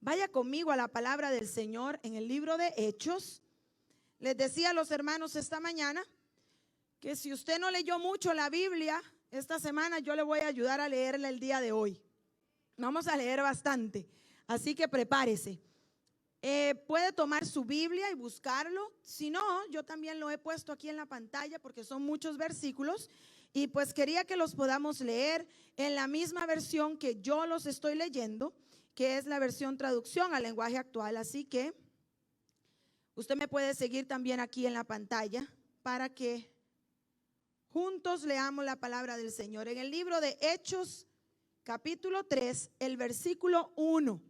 Vaya conmigo a la palabra del Señor en el libro de Hechos. Les decía a los hermanos esta mañana que si usted no leyó mucho la Biblia esta semana, yo le voy a ayudar a leerla el día de hoy. Vamos a leer bastante, así que prepárese. Puede tomar su Biblia y buscarlo. Si no, yo también lo he puesto aquí en la pantalla porque son muchos versículos y pues quería que los podamos leer en la misma versión que yo los estoy leyendo, que es la versión traducción al lenguaje actual. Así que usted me puede seguir también aquí en la pantalla para que juntos leamos la palabra del Señor. En el libro de Hechos, capítulo 3, el versículo 1.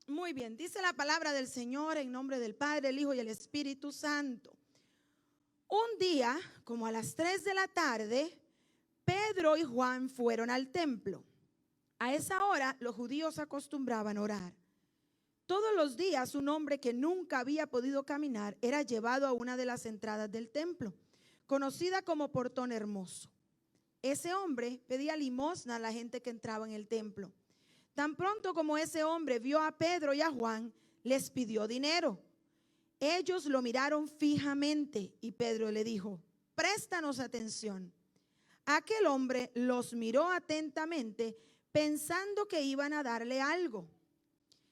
Muy bien, dice la palabra del Señor en nombre del Padre, el Hijo y el Espíritu Santo. Un día, como a las 3 de la tarde, Pedro y Juan fueron al templo. A esa hora los judíos acostumbraban a orar. Todos los días un hombre que nunca había podido caminar era llevado a una de las entradas del templo, conocida como Portón Hermoso. Ese hombre pedía limosna a la gente que entraba en el templo. Tan pronto como ese hombre vio a Pedro y a Juan, les pidió dinero. Ellos lo miraron fijamente y Pedro le dijo: préstanos atención. Aquel hombre los miró atentamente, pensando que iban a darle algo.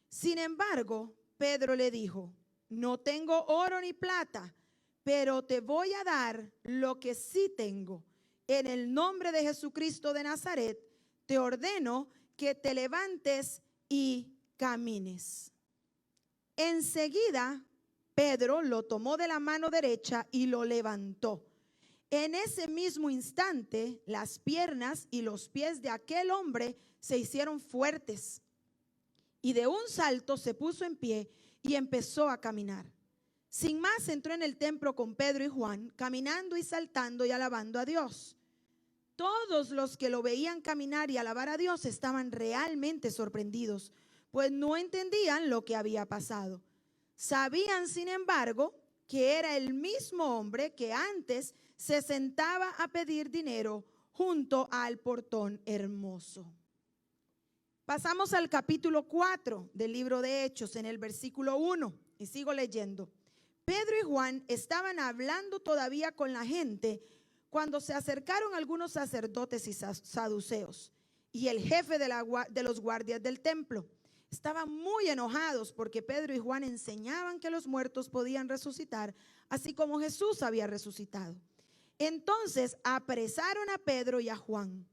Sin embargo, Pedro le dijo: no tengo oro ni plata, pero te voy a dar lo que sí tengo. En el nombre de Jesucristo de Nazaret, te ordeno que te levantes y camines. Enseguida, Pedro lo tomó de la mano derecha y lo levantó. En ese mismo instante, las piernas y los pies de aquel hombre se hicieron fuertes y de un salto se puso en pie y empezó a caminar. Sin más, entró en el templo con Pedro y Juan, caminando y saltando y alabando a Dios. Todos los que lo veían caminar y alabar a Dios estaban realmente sorprendidos, pues no entendían lo que había pasado. Sabían, sin embargo, que era el mismo hombre que antes se sentaba a pedir dinero junto al Portón Hermoso. Pasamos al capítulo 4 del libro de Hechos, en el versículo 1, y sigo leyendo. Pedro y Juan estaban hablando todavía con la gente cuando se acercaron algunos sacerdotes y saduceos y el jefe de los guardias del templo. Estaban muy enojados porque Pedro y Juan enseñaban que los muertos podían resucitar, así como Jesús había resucitado. Entonces apresaron a Pedro y a Juan,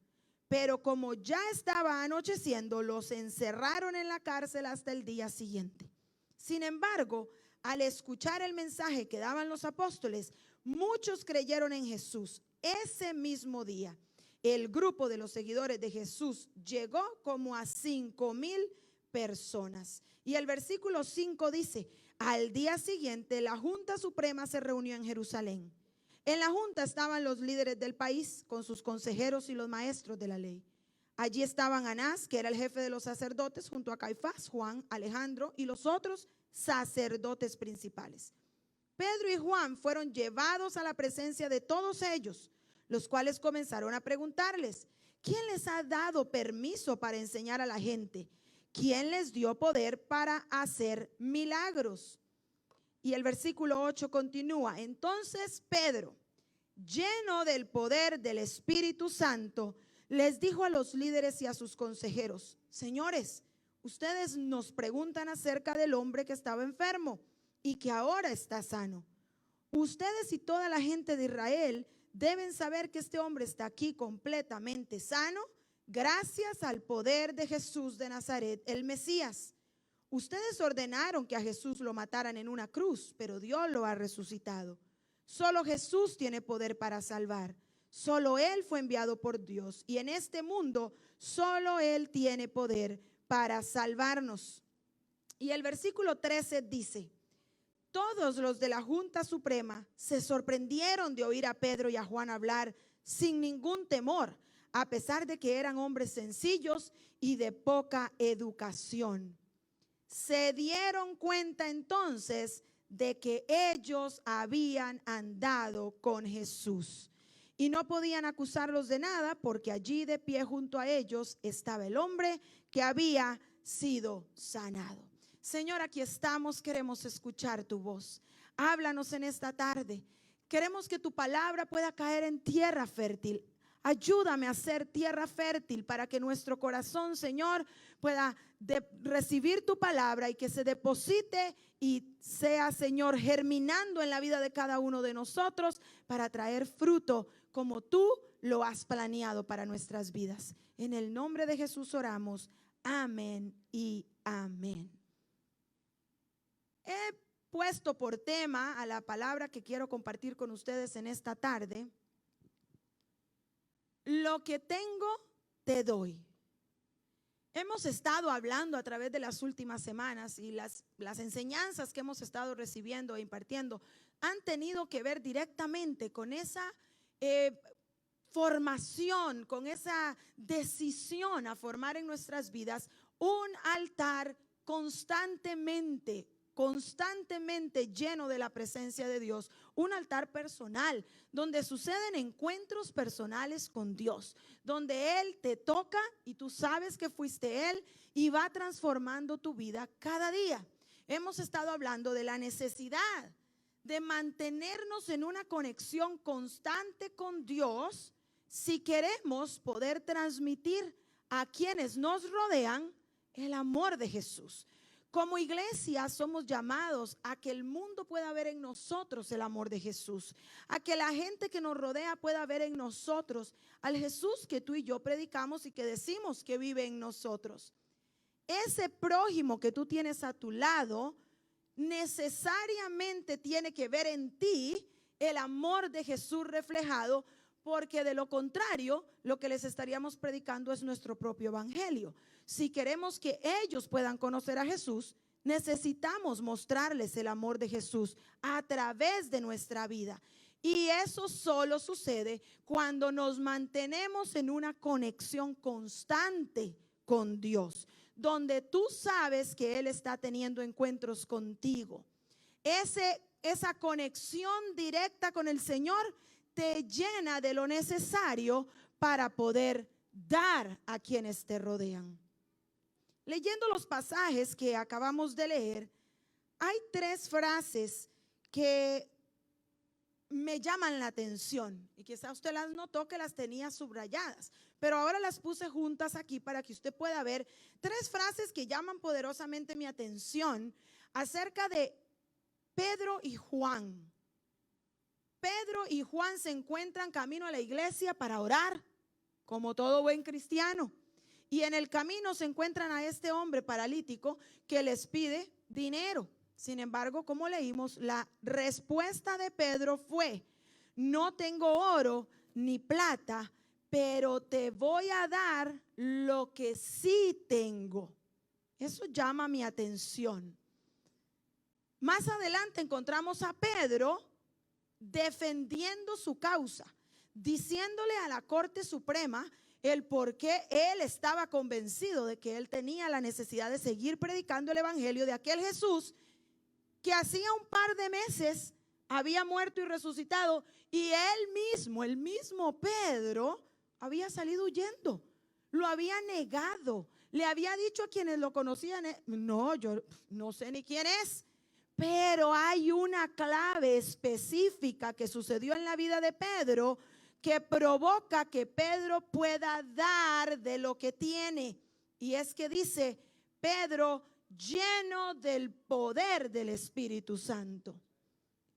pero como ya estaba anocheciendo, los encerraron en la cárcel hasta el día siguiente. Sin embargo, al escuchar el mensaje que daban los apóstoles, muchos creyeron en Jesús. Ese mismo día, el grupo de los seguidores de Jesús llegó como a 5,000 personas. Y el versículo 5 dice: al día siguiente la Junta Suprema se reunió en Jerusalén. En la junta estaban los líderes del país con sus consejeros y los maestros de la ley. Allí estaban Anás, que era el jefe de los sacerdotes, junto a Caifás, Juan, Alejandro y los otros sacerdotes principales. Pedro y Juan fueron llevados a la presencia de todos ellos, los cuales comenzaron a preguntarles: ¿quién les ha dado permiso para enseñar a la gente? ¿Quién les dio poder para hacer milagros? Y el versículo 8 continúa: entonces Pedro, lleno del poder del Espíritu Santo, les dijo a los líderes y a sus consejeros: señores, ustedes nos preguntan acerca del hombre que estaba enfermo y que ahora está sano. Ustedes y toda la gente de Israel deben saber que este hombre está aquí completamente sano gracias al poder de Jesús de Nazaret, el Mesías. Ustedes ordenaron que a Jesús lo mataran en una cruz, pero Dios lo ha resucitado. Solo Jesús tiene poder para salvar. Solo Él fue enviado por Dios y en este mundo solo Él tiene poder para salvarnos. Y el versículo 13 dice: todos los de la Junta Suprema se sorprendieron de oír a Pedro y a Juan hablar sin ningún temor, a pesar de que eran hombres sencillos y de poca educación. Se dieron cuenta entonces de que ellos habían andado con Jesús y no podían acusarlos de nada, porque allí de pie junto a ellos estaba el hombre que había sido sanado. Señor, aquí estamos, queremos escuchar tu voz. Háblanos en esta tarde. Queremos que tu palabra pueda caer en tierra fértil. Ayúdame a ser tierra fértil para que nuestro corazón, Señor, pueda recibir tu palabra y que se deposite y sea, Señor, germinando en la vida de cada uno de nosotros para traer fruto como tú lo has planeado para nuestras vidas. En el nombre de Jesús oramos. Amén y amén. He puesto por tema a la palabra que quiero compartir con ustedes en esta tarde: lo que tengo, te doy. Hemos estado hablando a través de las últimas semanas y las enseñanzas que hemos estado recibiendo e impartiendo han tenido que ver directamente con esa formación, con esa decisión a formar en nuestras vidas un altar constantemente lleno de la presencia de Dios, un altar personal donde suceden encuentros personales con Dios, donde Él te toca y tú sabes que fuiste Él y va transformando tu vida cada día. Hemos estado hablando de la necesidad de mantenernos en una conexión constante con Dios si queremos poder transmitir a quienes nos rodean el amor de Jesús. Como iglesia somos llamados a que el mundo pueda ver en nosotros el amor de Jesús, a que la gente que nos rodea pueda ver en nosotros al Jesús que tú y yo predicamos y que decimos que vive en nosotros. Ese prójimo que tú tienes a tu lado necesariamente tiene que ver en ti el amor de Jesús reflejado, porque de lo contrario, lo que les estaríamos predicando es nuestro propio evangelio. Si queremos que ellos puedan conocer a Jesús, necesitamos mostrarles el amor de Jesús a través de nuestra vida. Y eso solo sucede cuando nos mantenemos en una conexión constante con Dios, donde tú sabes que Él está teniendo encuentros contigo. Esa conexión directa con el Señor te llena de lo necesario para poder dar a quienes te rodean. Leyendo los pasajes que acabamos de leer, hay 3 frases que me llaman la atención y quizá usted las notó que las tenía subrayadas, pero ahora las puse juntas aquí para que usted pueda ver 3 frases que llaman poderosamente mi atención acerca de Pedro y Juan. Pedro y Juan se encuentran camino a la iglesia para orar, como todo buen cristiano. Y en el camino se encuentran a este hombre paralítico que les pide dinero. Sin embargo, como leímos, la respuesta de Pedro fue: no tengo oro ni plata, pero te voy a dar lo que sí tengo. Eso llama mi atención. Más adelante encontramos a Pedro defendiendo su causa, diciéndole a la Corte Suprema el por qué él estaba convencido de que él tenía la necesidad de seguir predicando el evangelio de aquel Jesús que hacía un par de meses había muerto y resucitado, y el mismo Pedro había salido huyendo, lo había negado, le había dicho a quienes lo conocían: no, yo no sé ni quién es. Pero hay una clave específica que sucedió en la vida de Pedro que provoca que Pedro pueda dar de lo que tiene. Y es que dice: Pedro, lleno del poder del Espíritu Santo.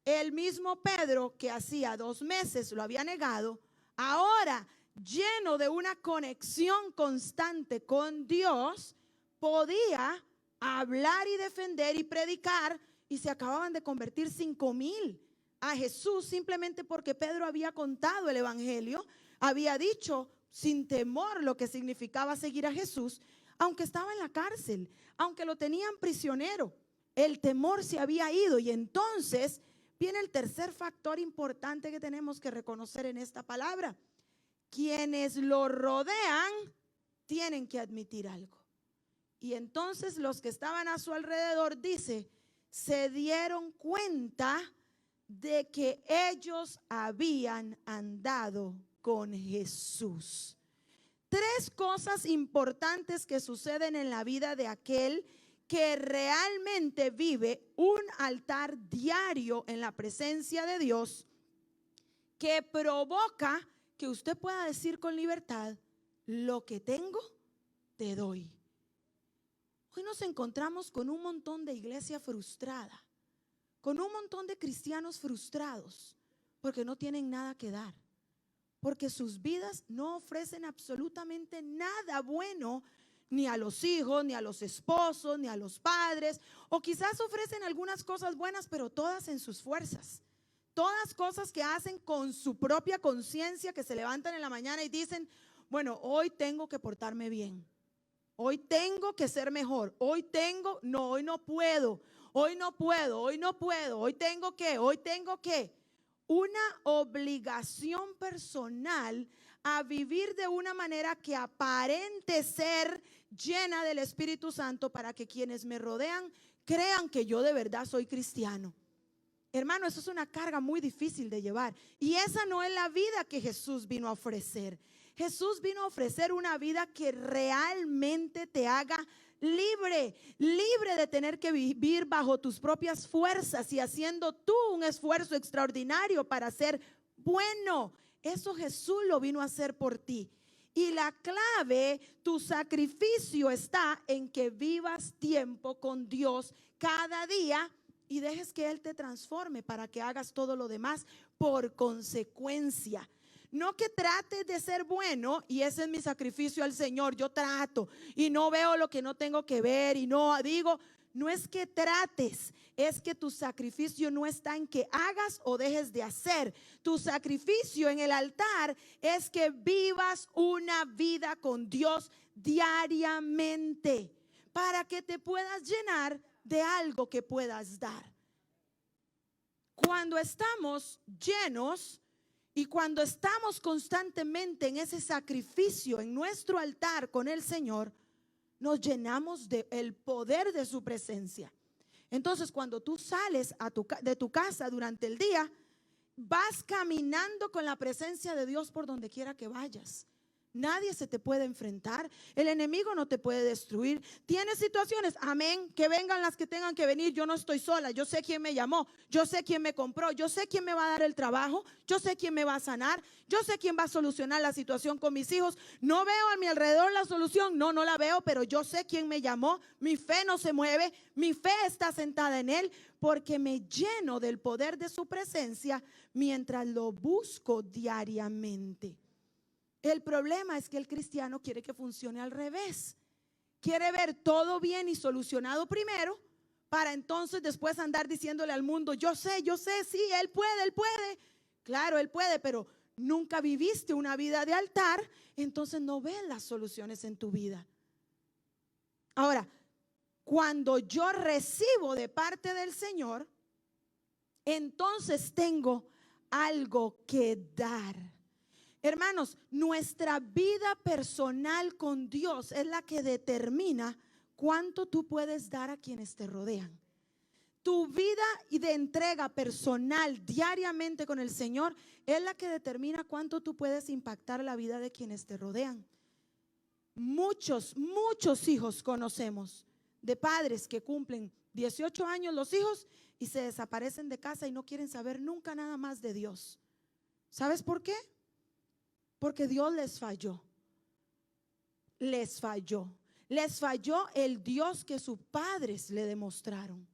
El mismo Pedro que hacía 2 meses lo había negado, ahora lleno de una conexión constante con Dios, podía hablar y defender y predicar. Y se acababan de convertir 5,000 a Jesús simplemente porque Pedro había contado el evangelio, había dicho sin temor lo que significaba seguir a Jesús, aunque estaba en la cárcel, aunque lo tenían prisionero. El temor se había ido. Y entonces viene el tercer factor importante que tenemos que reconocer en esta palabra: quienes lo rodean tienen que admitir algo. Y entonces los que estaban a su alrededor, dice, se dieron cuenta de que ellos habían andado con Jesús. tres cosas importantes que suceden en la vida de aquel que realmente vive un altar diario en la presencia de Dios, que provoca que usted pueda decir con libertad: lo que tengo, te doy. Hoy nos encontramos con un montón de iglesia frustrada, con un montón de cristianos frustrados, porque no tienen nada que dar, porque sus vidas no ofrecen absolutamente nada bueno, ni a los hijos, ni a los esposos, ni a los padres, o quizás ofrecen algunas cosas buenas, pero todas en sus fuerzas. Todas cosas que hacen con su propia conciencia, que se levantan en la mañana y dicen: bueno, hoy tengo que portarme bien, hoy tengo que ser mejor, hoy no puedo, hoy no puedo, hoy tengo que. Una obligación personal a vivir de una manera que aparente ser llena del Espíritu Santo, para que quienes me rodean crean que yo de verdad soy cristiano. Hermano, eso es una carga muy difícil de llevar, y esa no es la vida que Jesús vino a ofrecer. Jesús vino a ofrecer una vida que realmente te haga libre, libre de tener que vivir bajo tus propias fuerzas y haciendo tú un esfuerzo extraordinario para ser bueno. Eso Jesús lo vino a hacer por ti. Y la clave, tu sacrificio, está en que vivas tiempo con Dios cada día y dejes que Él te transforme para que hagas todo lo demás por consecuencia. No que trates de ser bueno y ese es mi sacrificio al Señor. Yo trato y no veo lo que no tengo que ver y no digo. No es que trates, es que tu sacrificio no está en que hagas o dejes de hacer. Tu sacrificio en el altar es que vivas una vida con Dios diariamente, para que te puedas llenar de algo que puedas dar. Cuando estamos llenos y cuando estamos constantemente en ese sacrificio, en nuestro altar con el Señor, nos llenamos del poder de su presencia. Entonces, cuando tú sales de tu casa durante el día, vas caminando con la presencia de Dios por donde quiera que vayas. Nadie se te puede enfrentar, el enemigo no te puede destruir. Tienes situaciones, amén, que vengan las que tengan que venir. Yo no estoy sola, yo sé quién me llamó, yo sé quién me compró, yo sé quién me va a dar el trabajo, yo sé quién me va a sanar, yo sé quién va a solucionar la situación con mis hijos. No veo a mi alrededor la solución, no la veo, pero yo sé quién me llamó. Mi fe no se mueve, mi fe está sentada en Él, porque me lleno del poder de su presencia mientras lo busco diariamente. El problema es que el cristiano quiere que funcione al revés. Quiere ver todo bien y solucionado primero, para entonces después andar diciéndole al mundo: yo sé, sí, Él puede. Claro, Él puede, pero nunca viviste una vida de altar, entonces no ves las soluciones en tu vida. Ahora, cuando yo recibo de parte del Señor, entonces tengo algo que dar. Hermanos, nuestra vida personal con Dios es la que determina cuánto tú puedes dar a quienes te rodean. Tu vida de entrega personal diariamente con el Señor es la que determina cuánto tú puedes impactar la vida de quienes te rodean. Muchos hijos conocemos de padres que cumplen 18 años los hijos y se desaparecen de casa y no quieren saber nunca nada más de Dios. ¿Sabes por qué? Porque Dios les falló. Les falló el Dios que sus padres le demostraron.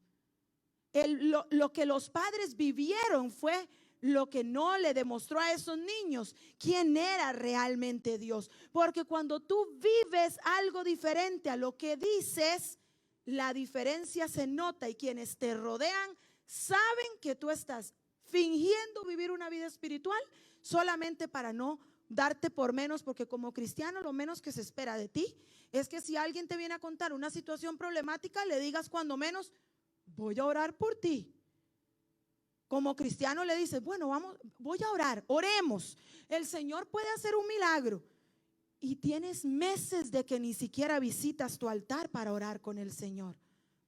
Lo que los padres vivieron fue lo que no le demostró a esos niños quién era realmente Dios. Porque cuando tú vives algo diferente a lo que dices, la diferencia se nota y quienes te rodean saben que tú estás fingiendo vivir una vida espiritual solamente para no darte por menos, porque como cristiano lo menos que se espera de ti es que si alguien te viene a contar una situación problemática, le digas cuando menos: voy a orar por ti. Como cristiano le dices: bueno, voy a orar, oremos, el Señor puede hacer un milagro. Y tienes meses de que ni siquiera visitas tu altar para orar con el Señor,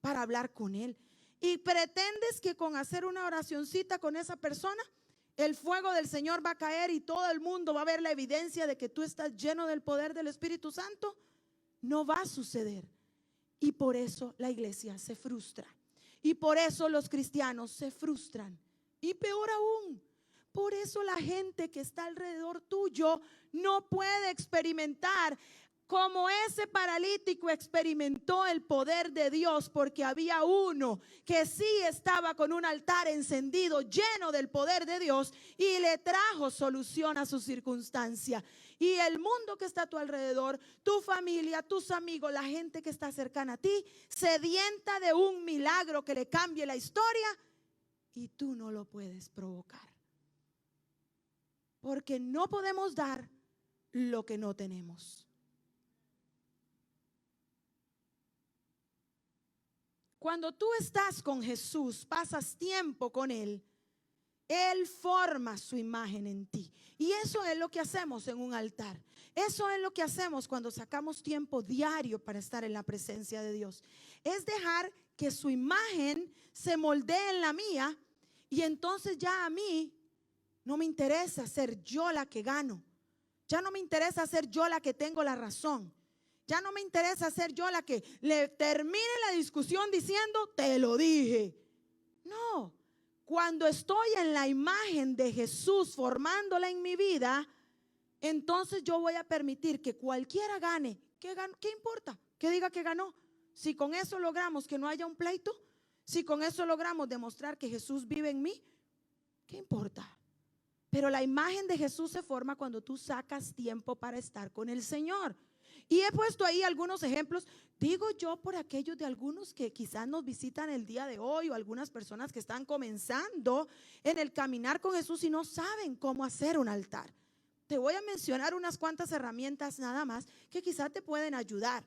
para hablar con Él, y pretendes que con hacer una oracioncita con esa persona el fuego del Señor va a caer y todo el mundo va a ver la evidencia de que tú estás lleno del poder del Espíritu Santo. No va a suceder. Y por eso la iglesia se frustra. Y por eso los cristianos se frustran. Y peor aún, por eso la gente que está alrededor tuyo no puede experimentar como ese paralítico experimentó el poder de Dios, porque había uno que sí estaba con un altar encendido lleno del poder de Dios y le trajo solución a su circunstancia. Y el mundo que está a tu alrededor, tu familia, tus amigos, la gente que está cercana a ti, sedienta de un milagro que le cambie la historia, y tú no lo puedes provocar, porque no podemos dar lo que no tenemos. Cuando tú estás con Jesús, pasas tiempo con Él, Él forma su imagen en ti. Y eso es lo que hacemos en un altar. Eso es lo que hacemos cuando sacamos tiempo diario para estar en la presencia de Dios. Es dejar que su imagen se moldee en la mía, y entonces ya a mí no me interesa ser yo la que gano. Ya no me interesa ser yo la que tengo la razón. Ya no me interesa ser yo la que le termine la discusión diciendo, te lo dije. No, cuando estoy en la imagen de Jesús formándola en mi vida, entonces yo voy a permitir que cualquiera gane. ¿Qué importa? Que diga que ganó. Si con eso logramos que no haya un pleito, si con eso logramos demostrar que Jesús vive en mí, ¿qué importa? Pero la imagen de Jesús se forma cuando tú sacas tiempo para estar con el Señor. Y he puesto ahí algunos ejemplos, digo yo, por aquellos de algunos que quizás nos visitan el día de hoy, o algunas personas que están comenzando en el caminar con Jesús y no saben cómo hacer un altar. Te voy a mencionar unas cuantas herramientas nada más que quizás te pueden ayudar.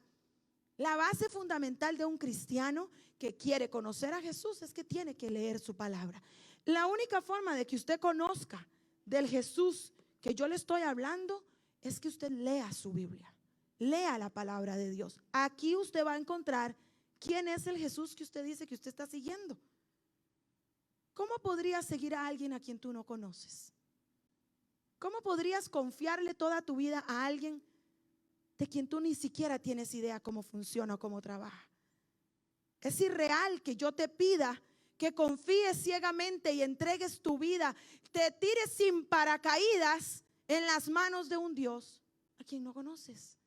La base fundamental de un cristiano que quiere conocer a Jesús es que tiene que leer su palabra. La única forma de que usted conozca del Jesús que yo le estoy hablando es que usted lea su Biblia. Lea la palabra de Dios. Aquí usted va a encontrar quién es el Jesús que usted dice que usted está siguiendo. ¿Cómo podrías seguir a alguien a quien tú no conoces? ¿Cómo podrías confiarle toda tu vida a alguien de quien tú ni siquiera tienes idea cómo funciona o cómo trabaja? Es irreal que yo te pida que confíes ciegamente y entregues tu vida, te tires sin paracaídas en las manos de un Dios a quien no conoces.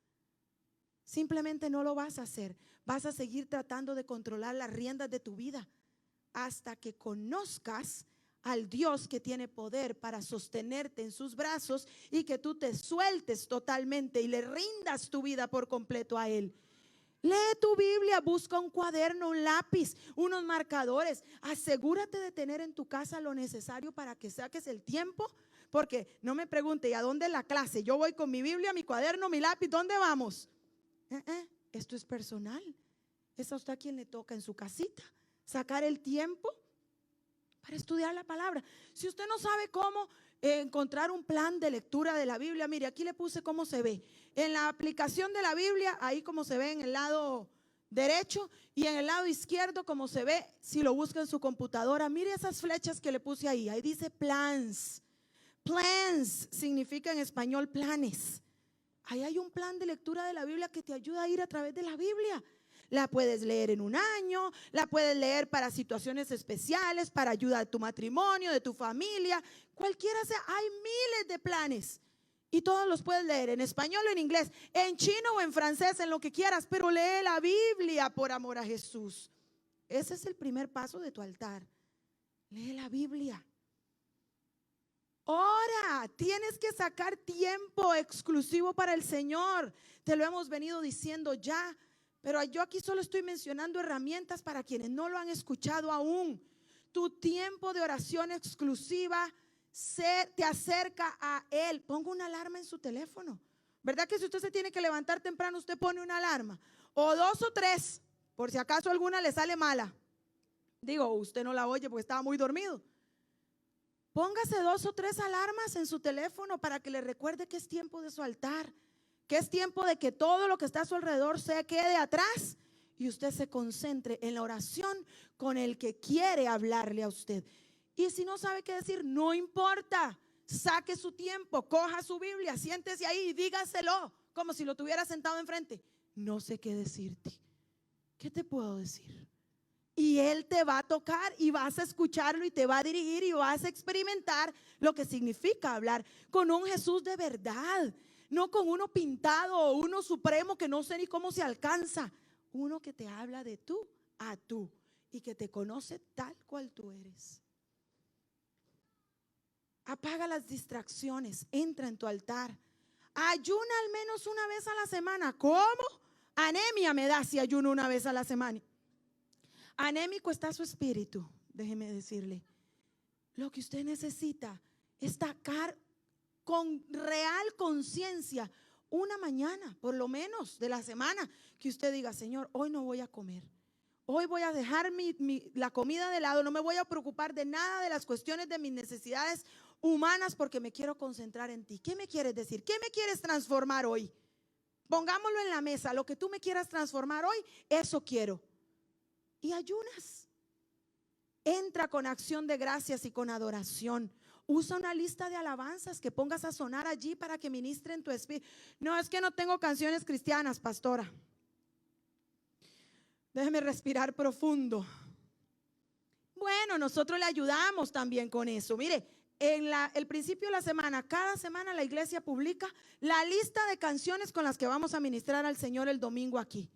Simplemente no lo vas a hacer. Vas a seguir tratando de controlar las riendas de tu vida hasta que conozcas al Dios que tiene poder para sostenerte en sus brazos y que tú te sueltes totalmente y le rindas tu vida por completo a Él. Lee tu Biblia, busca un cuaderno, un lápiz, unos marcadores. Asegúrate de tener en tu casa lo necesario para que saques el tiempo. Porque no me pregunte, ¿y a dónde es la clase? Yo voy con mi Biblia, mi cuaderno, mi lápiz, ¿dónde vamos? Esto es personal. Es a usted a quien le toca en su casita sacar el tiempo para estudiar la palabra. Si usted no sabe cómo encontrar un plan de lectura de la Biblia, mire, aquí le puse cómo se ve. En la aplicación de la Biblia, ahí como se ve en el lado derecho, y en el lado izquierdo como se ve si lo busca en su computadora. Mire esas flechas que le puse ahí. Ahí dice plans. Plans significa en español planes. Ahí hay un plan de lectura de la Biblia que te ayuda a ir a través de la Biblia. La puedes leer en un año, la puedes leer para situaciones especiales, para ayuda de tu matrimonio, de tu familia, cualquiera sea. Hay miles de planes y todos los puedes leer en español o en inglés, en chino o en francés, en lo que quieras, pero lee la Biblia por amor a Jesús. Ese es el primer paso de tu altar. Lee la Biblia. Ora, tienes que sacar tiempo exclusivo para el Señor. Te lo hemos venido diciendo ya, pero yo aquí solo estoy mencionando herramientas para quienes no lo han escuchado aún. Tu tiempo de oración exclusiva te acerca a Él. Ponga una alarma en su teléfono. ¿Verdad que si usted se tiene que levantar temprano, usted pone una alarma? O 2 o 3, por si acaso alguna le sale mala. Digo, usted no la oye porque estaba muy dormido. Póngase 2 o 3 alarmas en su teléfono para que le recuerde que es tiempo de su altar, que es tiempo de que todo lo que está a su alrededor se quede atrás y usted se concentre en la oración con el que quiere hablarle a usted. Y si no sabe qué decir, no importa. Saque su tiempo, coja su Biblia, siéntese ahí y dígaselo como si lo tuviera sentado enfrente. No sé qué decirte. ¿Qué te puedo decir? Y Él te va a tocar y vas a escucharlo y te va a dirigir y vas a experimentar lo que significa hablar con un Jesús de verdad, no con uno pintado o uno supremo que no sé ni cómo se alcanza. Uno que te habla de tú a tú y que te conoce tal cual tú eres. Apaga las distracciones, entra en tu altar. Ayuna al menos una vez a la semana. ¿Cómo? Anemia me da si ayuno una vez a la semana. Anémico está su espíritu, déjeme decirle. Lo que usted necesita es sacar con real conciencia una mañana, por lo menos de la semana, que usted diga: Señor, hoy no voy a comer. Hoy voy a dejar la comida de lado, no me voy a preocupar de nada de las cuestiones de mis necesidades humanas porque me quiero concentrar en ti. ¿Qué me quieres decir? ¿Qué me quieres transformar hoy? Pongámoslo en la mesa, lo que tú me quieras transformar hoy, eso quiero. Y ayunas. Entra con acción de gracias y con adoración. Usa una lista de alabanzas que pongas a sonar allí para que ministre en tu espíritu. No, es que no tengo canciones cristianas, pastora. Déjeme respirar profundo. Bueno, nosotros le ayudamos también con eso. Mire, en el principio de la semana, cada semana la iglesia publica la lista de canciones con las que vamos a ministrar al Señor el domingo aquí.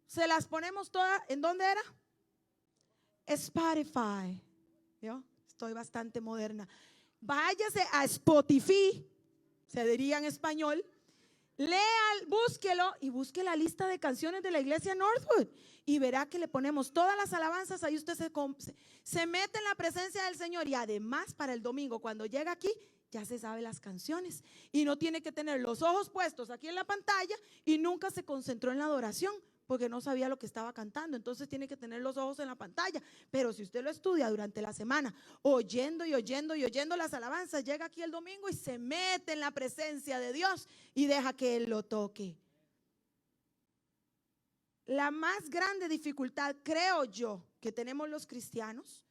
Se las ponemos todas. ¿En dónde era? Spotify. ¿Yo? Estoy bastante moderna. Váyase a Spotify, se diría en español. Lea, búsquelo y busque la lista de canciones de la iglesia Northwood y verá que le ponemos todas las alabanzas. Ahí usted se mete en la presencia del Señor y además para el domingo cuando llega aquí ya se sabe las canciones y no tiene que tener los ojos puestos aquí en la pantalla y nunca se concentró en la adoración porque no sabía lo que estaba cantando. Entonces tiene que tener los ojos en la pantalla. Pero si usted lo estudia durante la semana, oyendo y oyendo y oyendo las alabanzas, llega aquí el domingo y se mete en la presencia de Dios y deja que Él lo toque. La más grande dificultad, creo yo, que tenemos los cristianos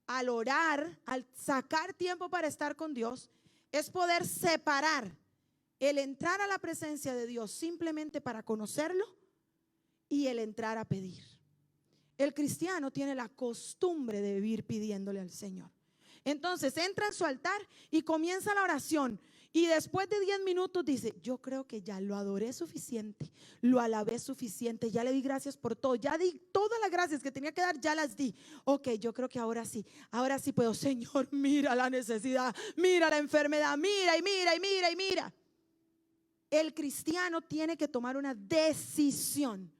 al orar, al sacar tiempo para estar con Dios, es poder separar el entrar a la presencia de Dios simplemente para conocerlo y el entrar a pedir. El cristiano tiene la costumbre de vivir pidiéndole al Señor. Entonces entra en su altar y comienza la oración. Y después de 10 minutos dice: yo creo que ya lo adoré suficiente, lo alabé suficiente, ya le di gracias por todo, ya di todas las gracias que tenía que dar, ya las di. Ok, yo creo que ahora sí puedo. Señor, mira la necesidad, mira la enfermedad, mira y mira y mira y mira. El cristiano tiene que tomar una decisión.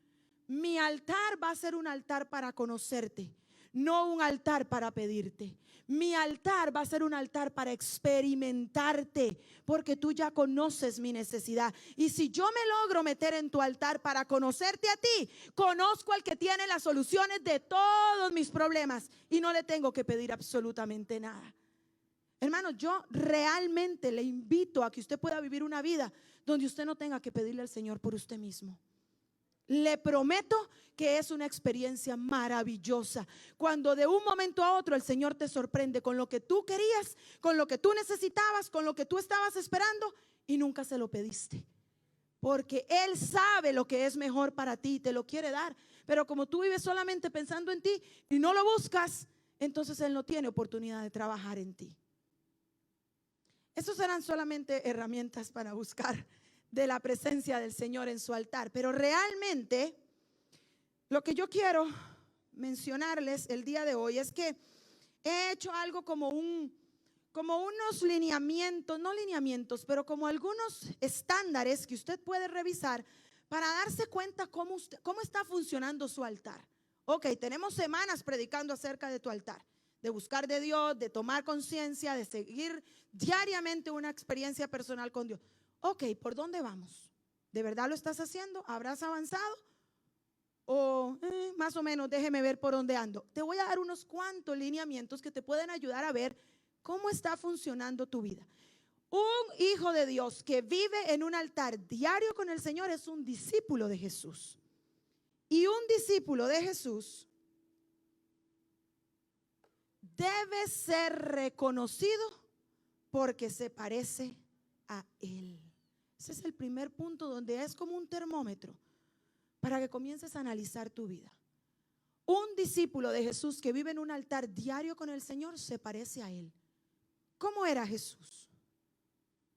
Mi altar va a ser un altar para conocerte, no un altar para pedirte. Mi altar va a ser un altar para experimentarte, porque tú ya conoces mi necesidad. Y si yo me logro meter en tu altar para conocerte a ti, conozco al que tiene las soluciones de todos mis problemas y no le tengo que pedir absolutamente nada. Hermano, yo realmente le invito a que usted pueda vivir una vida donde usted no tenga que pedirle al Señor por usted mismo. Le prometo que es una experiencia maravillosa cuando de un momento a otro el Señor te sorprende con lo que tú querías, con lo que tú necesitabas, con lo que tú estabas esperando y nunca se lo pediste, porque Él sabe lo que es mejor para ti y te lo quiere dar. Pero como tú vives solamente pensando en ti y no lo buscas, entonces Él no tiene oportunidad de trabajar en ti. Estos serán solamente herramientas para buscar de la presencia del Señor en su altar. Pero realmente lo que yo quiero mencionarles el día de hoy es que he hecho algo como unos lineamientos, no lineamientos, pero como algunos estándares que usted puede revisar para darse cuenta cómo está funcionando su altar. Ok, tenemos semanas predicando acerca de tu altar, de buscar de Dios, de tomar conciencia, de seguir diariamente una experiencia personal con Dios. Ok, ¿por dónde vamos? ¿De verdad lo estás haciendo? ¿Habrás avanzado? O más o menos, déjeme ver por dónde ando. Te voy a dar unos cuantos lineamientos que te pueden ayudar a ver cómo está funcionando tu vida. Un hijo de Dios que vive en un altar diario con el Señor es un discípulo de Jesús. Y un discípulo de Jesús debe ser reconocido porque se parece a Él. Ese es el primer punto, donde es como un termómetro para que comiences a analizar tu vida. Un discípulo de Jesús que vive en un altar diario con el Señor se parece a Él. ¿Cómo era Jesús?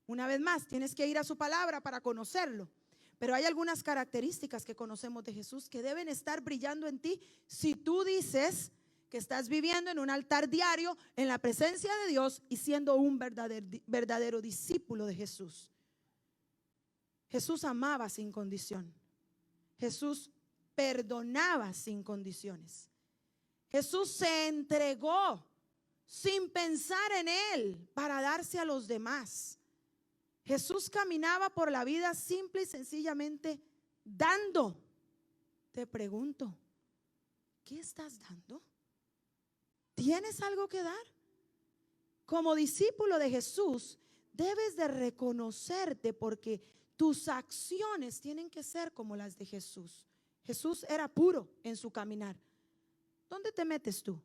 Una vez más, tienes que ir a su palabra para conocerlo. Pero hay algunas características que conocemos de Jesús que deben estar brillando en ti si tú dices que estás viviendo en un altar diario en la presencia de Dios y siendo un verdadero discípulo de Jesús. Jesús amaba sin condición. Jesús perdonaba sin condiciones. Jesús se entregó sin pensar en Él para darse a los demás. Jesús caminaba por la vida simple y sencillamente dando. Te pregunto, ¿qué estás dando? ¿Tienes algo que dar? Como discípulo de Jesús, debes de reconocerte porque tus acciones tienen que ser como las de Jesús. Jesús era puro en su caminar. ¿Dónde te metes tú?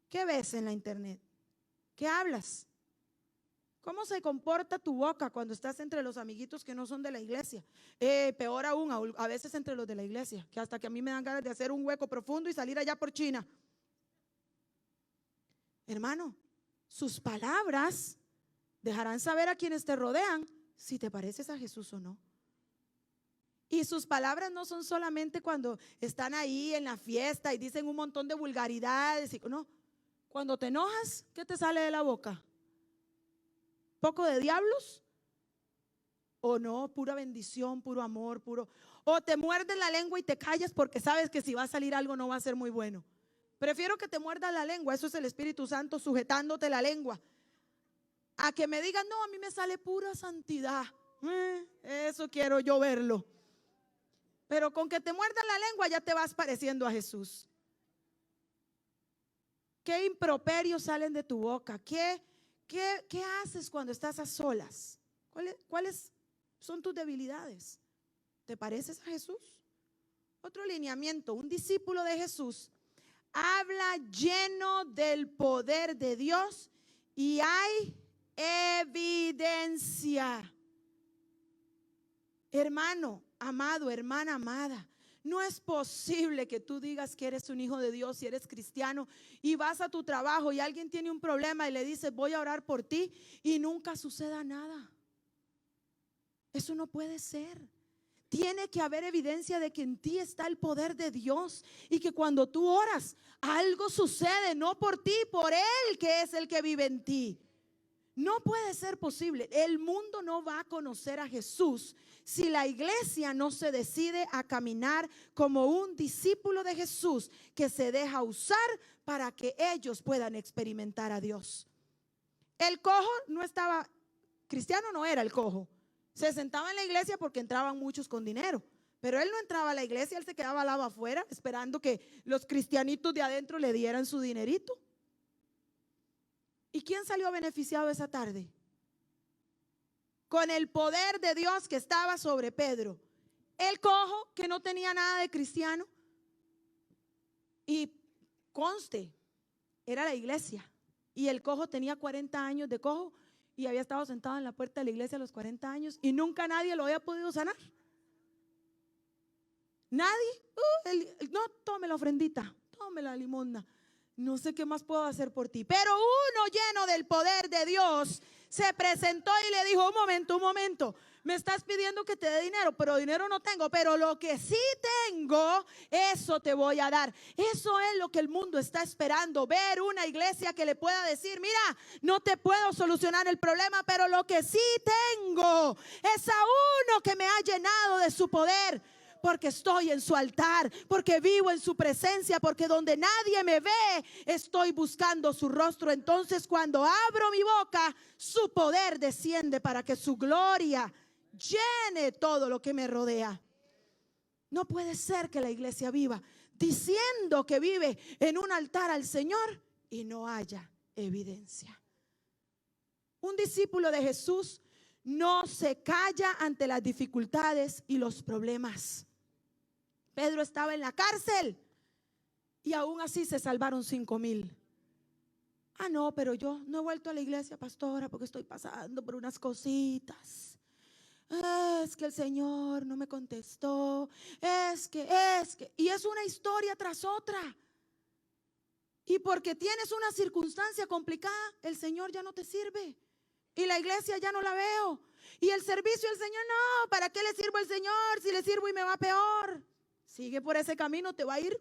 ¿Qué ves en la internet? ¿Qué hablas? ¿Cómo se comporta tu boca cuando estás entre los amiguitos que no son de la iglesia? Peor aún, a veces entre los de la iglesia, que hasta que a mí me dan ganas de hacer un hueco profundo y salir allá por China. Hermano, sus palabras dejarán saber a quienes te rodean si te pareces a Jesús o no. Y sus palabras no son solamente cuando están ahí en la fiesta y dicen un montón de vulgaridades. No, cuando te enojas, ¿qué te sale de la boca? ¿Poco de diablos? ¿O no? Pura bendición, puro amor, puro. O te muerdes la lengua y te callas porque sabes que si va a salir algo no va a ser muy bueno. Prefiero que te muerdas la lengua, eso es el Espíritu Santo sujetándote la lengua, a que me digan, no, a mí me sale pura santidad. Eso quiero yo verlo. Pero con que te muerdas la lengua ya te vas pareciendo a Jesús. ¿Qué improperios salen de tu boca? ¿Qué haces cuando estás a solas? ¿Cuáles son tus debilidades? ¿Te pareces a Jesús? Otro lineamiento, un discípulo de Jesús habla lleno del poder de Dios y hay evidencia. Hermano amado, hermana amada, no es posible que tú digas que eres un hijo de Dios y eres cristiano y vas a tu trabajo y alguien tiene un problema y le dices voy a orar por ti y nunca suceda nada. Eso no puede ser. Tiene que haber evidencia de que en ti está el poder de Dios y que cuando tú oras algo sucede, no por ti, por Él que es el que vive en ti. No puede ser posible. El mundo no va a conocer a Jesús si la iglesia no se decide a caminar como un discípulo de Jesús que se deja usar para que ellos puedan experimentar a Dios. El cojo no estaba, cristiano no era el cojo. Se sentaba en la iglesia porque entraban muchos con dinero. Pero él no entraba a la iglesia, él se quedaba al lado afuera esperando que los cristianitos de adentro le dieran su dinerito. ¿Y quién salió beneficiado esa tarde? Con el poder de Dios que estaba sobre Pedro. El cojo que no tenía nada de cristiano. Y conste, era la iglesia. Y el cojo tenía 40 años de cojo y había estado sentado en la puerta de la iglesia a los 40 años y nunca nadie lo había podido sanar. Nadie. No, tome la ofrendita, tome la limosna. No sé qué más puedo hacer por ti. Pero uno lleno del poder de Dios se presentó y le dijo, un momento, me estás pidiendo que te dé dinero, pero dinero no tengo, pero lo que sí tengo, eso te voy a dar. Eso es lo que el mundo está esperando, ver una iglesia que le pueda decir, mira, no te puedo solucionar el problema, pero lo que sí tengo es a uno que me ha llenado de su poder. Porque estoy en su altar, porque vivo en su presencia, porque donde nadie me ve, estoy buscando su rostro. Entonces cuando abro mi boca, su poder desciende para que su gloria llene todo lo que me rodea. No puede ser que la iglesia viva diciendo que vive en un altar al Señor y no haya evidencia. Un discípulo de Jesús no se calla ante las dificultades y los problemas. Pedro estaba en la cárcel y aún así se salvaron 5,000. Ah, no, pero yo no he vuelto a la iglesia, pastora, porque estoy pasando por unas cositas. Es que el Señor no me contestó. Y es una historia tras otra. Y porque tienes una circunstancia complicada, el Señor ya no te sirve. Y la iglesia ya no la veo. Y el servicio del Señor, no, ¿para qué le sirvo al Señor si le sirvo y me va peor? Sigue por ese camino, te va a ir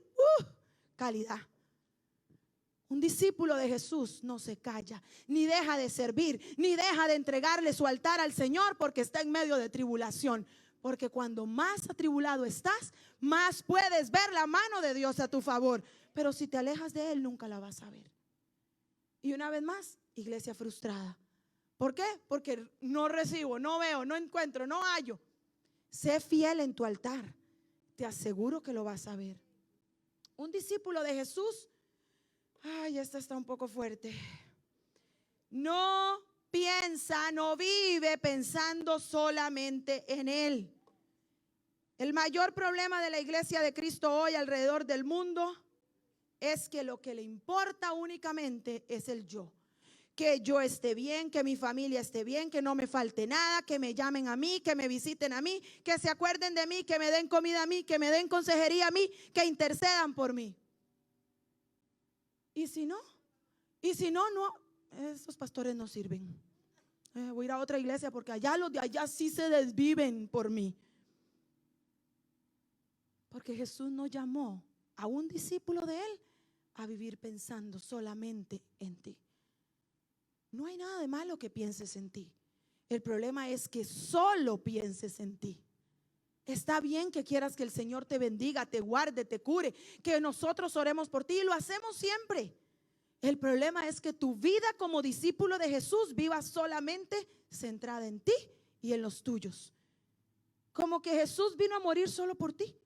calidad. Un discípulo de Jesús no se calla, ni deja de servir, ni deja de entregarle su altar al Señor porque está en medio de tribulación. Porque cuando más atribulado estás, más puedes ver la mano de Dios a tu favor. Pero si te alejas de Él, nunca la vas a ver. Y una vez más, iglesia frustrada. ¿Por qué? Porque no recibo, no veo, no encuentro, no hallo. Sé fiel en tu altar. Te aseguro que lo vas a ver. Un discípulo de Jesús, ay, esta está un poco fuerte. No piensa, no vive pensando solamente en Él. El mayor problema de la iglesia de Cristo hoy alrededor del mundo es que lo que le importa únicamente es el yo. Que yo esté bien, que mi familia esté bien, que no me falte nada, que me llamen a mí, que me visiten a mí, que se acuerden de mí, que me den comida a mí, que me den consejería a mí, que intercedan por mí. Y si no, no, esos pastores no sirven. Voy a ir a otra iglesia porque allá los de allá sí se desviven por mí. Porque Jesús no llamó a un discípulo de Él a vivir pensando solamente en ti. No hay nada de malo que pienses en ti. El problema es que solo pienses en ti. Está bien que quieras que el Señor te bendiga, te guarde, te cure, que nosotros oremos por ti y lo hacemos siempre. El problema es que tu vida como discípulo de Jesús viva solamente centrada en ti y en los tuyos. Como que Jesús vino a morir solo por ti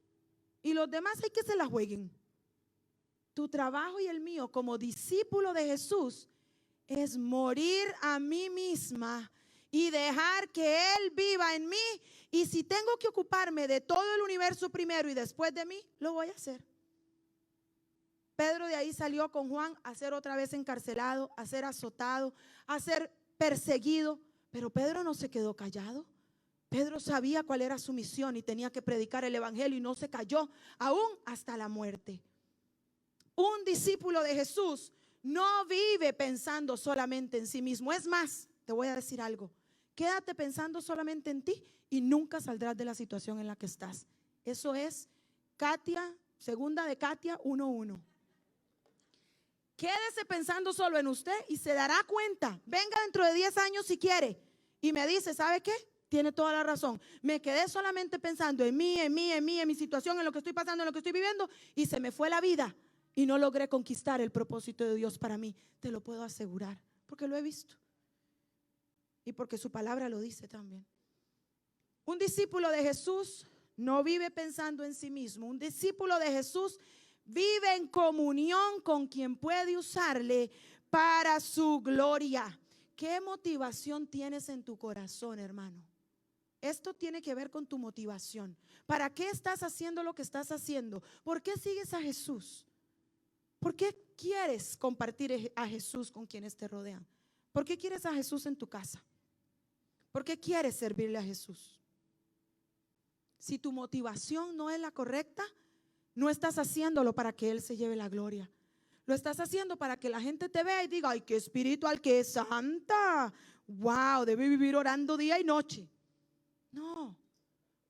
y los demás hay que se la jueguen. Tu trabajo y el mío como discípulo de Jesús es morir a mí misma y dejar que Él viva en mí. Y si tengo que ocuparme de todo el universo primero y después de mí, lo voy a hacer. Pedro de ahí salió con Juan a ser otra vez encarcelado, a ser azotado, a ser perseguido. Pero Pedro no se quedó callado. Pedro sabía cuál era su misión y tenía que predicar el evangelio y no se calló aún hasta la muerte. Un discípulo de Jesús no vive pensando solamente en sí mismo. Es más, te voy a decir algo. Quédate pensando solamente en ti y nunca saldrás de la situación en la que estás. Eso es segunda de Katia 1:1. Quédese pensando solo en usted y se dará cuenta. Venga dentro de 10 años si quiere y me dice, ¿sabe qué? Tiene toda la razón. Me quedé solamente pensando en mí, en mi situación, en lo que estoy pasando, en lo que estoy viviendo y se me fue la vida. Y no logré conquistar el propósito de Dios para mí. Te lo puedo asegurar, porque lo he visto. Y porque su palabra lo dice también. Un discípulo de Jesús no vive pensando en sí mismo. Un discípulo de Jesús vive en comunión con quien puede usarle para su gloria. ¿Qué motivación tienes en tu corazón, hermano? Esto tiene que ver con tu motivación. ¿Para qué estás haciendo lo que estás haciendo? ¿Por qué sigues a Jesús? ¿Por qué quieres compartir a Jesús con quienes te rodean? ¿Por qué quieres a Jesús en tu casa? ¿Por qué quieres servirle a Jesús? Si tu motivación no es la correcta, no estás haciéndolo para que Él se lleve la gloria. Lo estás haciendo para que la gente te vea y diga, ay, qué espiritual, qué santa. Wow, debe vivir orando día y noche. No.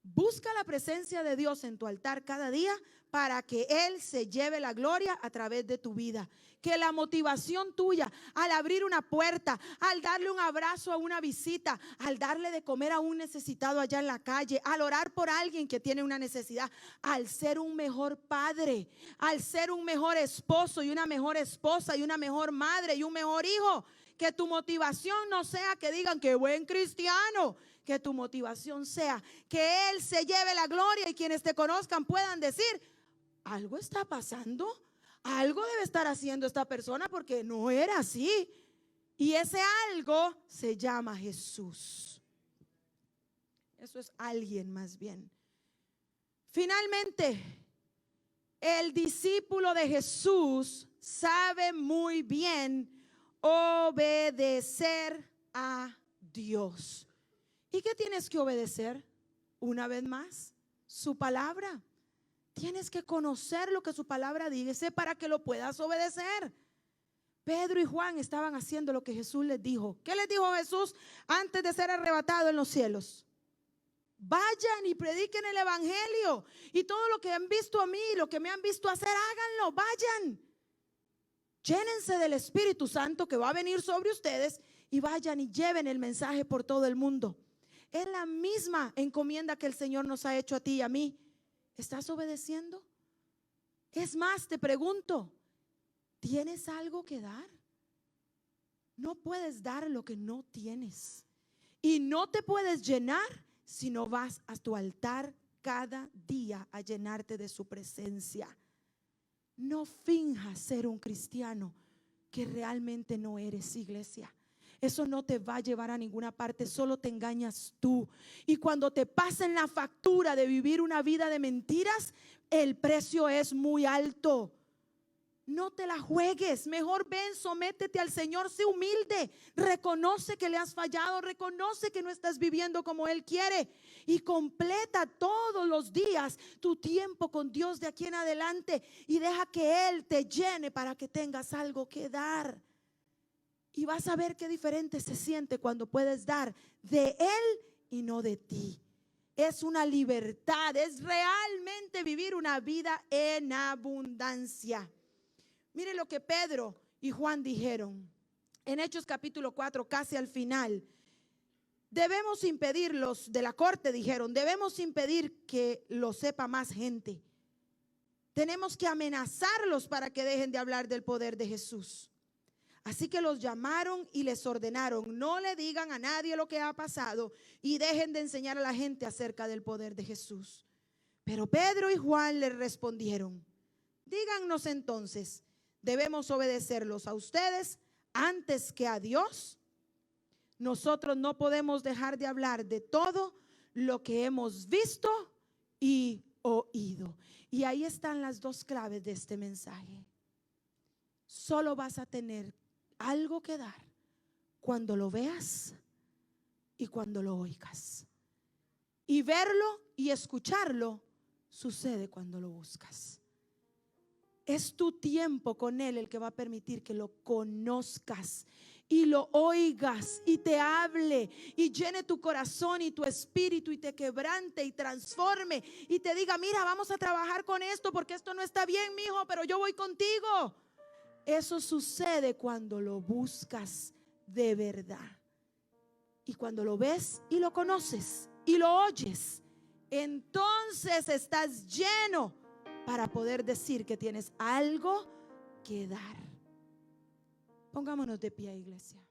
Busca la presencia de Dios en tu altar cada día para que Él se lleve la gloria a través de tu vida. Que la motivación tuya al abrir una puerta, al darle un abrazo a una visita, al darle de comer a un necesitado allá en la calle, al orar por alguien que tiene una necesidad, al ser un mejor padre, al ser un mejor esposo y una mejor esposa y una mejor madre y un mejor hijo. Que tu motivación no sea que digan qué buen cristiano. Que tu motivación sea que Él se lleve la gloria y quienes te conozcan puedan decir, algo está pasando, algo debe estar haciendo esta persona porque no era así. Y ese algo se llama Jesús. Eso es alguien más bien. Finalmente, el discípulo de Jesús sabe muy bien obedecer a Dios. ¿Y qué tienes que obedecer? Una vez más, su palabra. Tienes que conocer lo que su palabra dice para que lo puedas obedecer. Pedro y Juan estaban haciendo lo que Jesús les dijo. ¿Qué les dijo Jesús antes de ser arrebatado en los cielos? Vayan y prediquen el evangelio, y todo lo que han visto a mí, lo que me han visto hacer, háganlo, vayan. Llénense del Espíritu Santo que va a venir sobre ustedes y vayan y lleven el mensaje por todo el mundo. Es la misma encomienda que el Señor nos ha hecho a ti y a mí. ¿Estás obedeciendo? Es más, te pregunto, ¿tienes algo que dar? No puedes dar lo que no tienes, y no te puedes llenar si no vas a tu altar cada día a llenarte de su presencia. No finjas ser un cristiano que realmente no eres, iglesia. Eso no te va a llevar a ninguna parte, solo te engañas tú. Y cuando te pasen la factura de vivir una vida de mentiras, el precio es muy alto. No te la juegues, mejor ven, sométete al Señor, sé humilde, reconoce que le has fallado, reconoce que no estás viviendo como Él quiere, y completa todos los días tu tiempo con Dios de aquí en adelante, y deja que Él te llene para que tengas algo que dar. Y vas a ver qué diferente se siente cuando puedes dar de Él y no de ti. Es una libertad, es realmente vivir una vida en abundancia. Mire lo que Pedro y Juan dijeron en Hechos capítulo 4, casi al final. Debemos impedirlos de la corte, dijeron, debemos impedir que lo sepa más gente. Tenemos que amenazarlos para que dejen de hablar del poder de Jesús. Así que los llamaron y les ordenaron: no le digan a nadie lo que ha pasado y dejen de enseñar a la gente acerca del poder de Jesús. Pero Pedro y Juan le respondieron: díganos entonces, ¿debemos obedecerlos a ustedes antes que a Dios? Nosotros no podemos dejar de hablar de todo lo que hemos visto y oído. Y ahí están las dos claves de este mensaje. Solo vas a tener algo que dar cuando lo veas y cuando lo oigas. Y verlo y escucharlo sucede cuando lo buscas. Es tu tiempo con Él el que va a permitir que lo conozcas y lo oigas y te hable y llene tu corazón y tu espíritu y te quebrante y transforme y te diga: mira, vamos a trabajar con esto porque esto no está bien, mijo, pero yo voy contigo. Eso sucede cuando lo buscas de verdad. Y cuando lo ves y lo conoces y lo oyes, entonces estás lleno para poder decir que tienes algo que dar. Pongámonos de pie, iglesia.